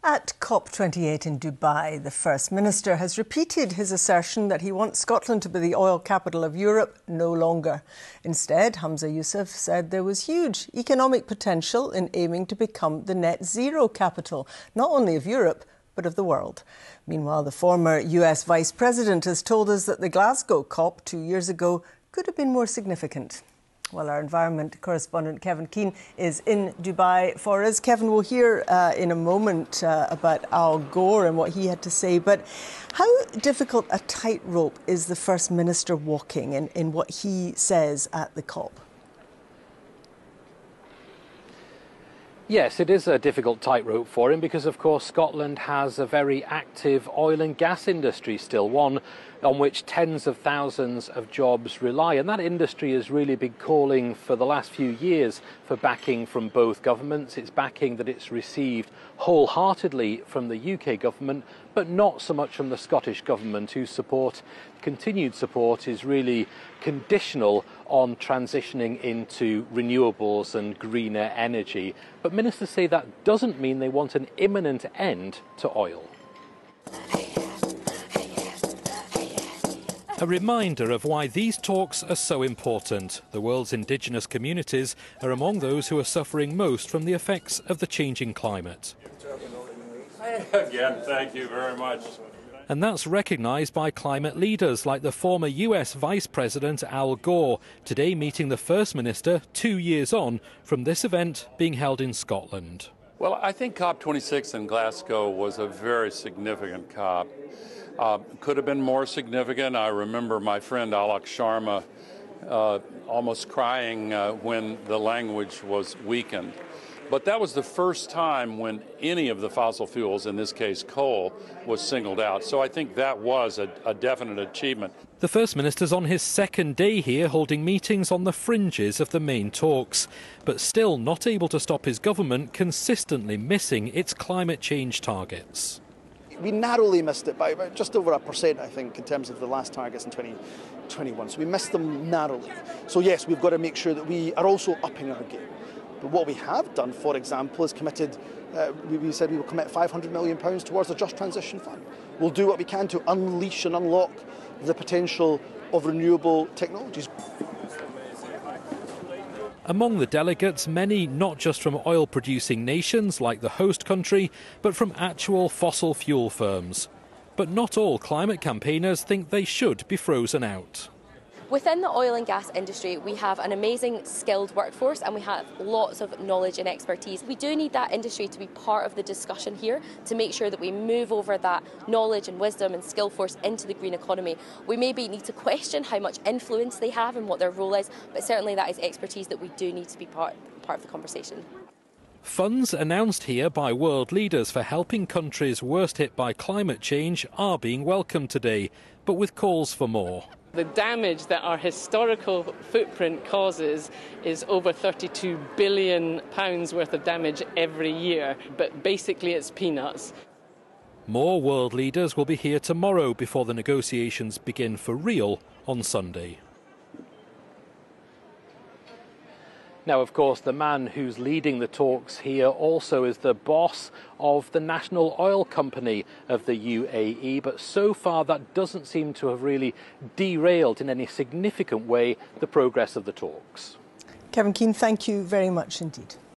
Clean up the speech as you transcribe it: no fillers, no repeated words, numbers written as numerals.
At COP28 in Dubai, the First Minister has repeated his assertion that he wants Scotland to be the oil capital of Europe no longer. Instead, Humza Yousaf said there was huge economic potential in aiming to become the net zero capital, not only of Europe, but of the world. Meanwhile, the former US Vice President has told us that the Glasgow COP 2 years ago could have been more significant. Well, our environment correspondent Kevin Keane is in Dubai for us. Kevin, we'll hear in a moment about Al Gore and what he had to say. But how difficult a tightrope is the First Minister walking in what he says at the COP? Yes, it is a difficult tightrope for him because, of course, Scotland has a very active oil and gas industry still, one on which tens of thousands of jobs rely. And that industry has really been calling for the last few years for backing from both governments. It's backing that it's received wholeheartedly from the UK government, but not so much from the Scottish government, whose continued support is really conditional on transitioning into renewables and greener energy. But ministers say that doesn't mean they want an imminent end to oil. A reminder of why these talks are so important. The world's indigenous communities are among those who are suffering most from the effects of the changing climate. Again, thank you very much. And that's recognised by climate leaders like the former US Vice President Al Gore, today meeting the First Minister 2 years on from this event being held in Scotland. Well, I think COP26 in Glasgow was a very significant COP. Could have been more significant. I remember my friend Alok Sharma almost crying when the language was weakened. But that was the first time when any of the fossil fuels, in this case coal, was singled out. So I think that was a definite achievement. The First Minister's on his second day here holding meetings on the fringes of the main talks, but still not able to stop his government consistently missing its climate change targets. We narrowly missed it by just over 1%, I think, in terms of the last targets in 2021. So we missed them narrowly. So yes, we've got to make sure that we are also upping our game. But what we have done, for example, is committed, we said we will commit £500 million towards the Just Transition Fund. We'll do what we can to unleash and unlock the potential of renewable technologies. Among the delegates, many not just from oil-producing nations like the host country, but from actual fossil fuel firms. But not all climate campaigners think they should be frozen out. Within the oil and gas industry, we have an amazing skilled workforce and we have lots of knowledge and expertise. We do need that industry to be part of the discussion here to make sure that we move over that knowledge and wisdom and skill force into the green economy. We maybe need to question how much influence they have and what their role is, but certainly that is expertise that we do need to be part of the conversation. Funds announced here by world leaders for helping countries worst hit by climate change are being welcomed today, but with calls for more. The damage that our historical footprint causes is over £32 billion worth of damage every year, but basically it's peanuts. More world leaders will be here tomorrow before the negotiations begin for real on Sunday. Now, of course, the man who's leading the talks here also is the boss of the national oil company of the UAE, but so far that doesn't seem to have really derailed in any significant way the progress of the talks. Kevin Keane, thank you very much indeed.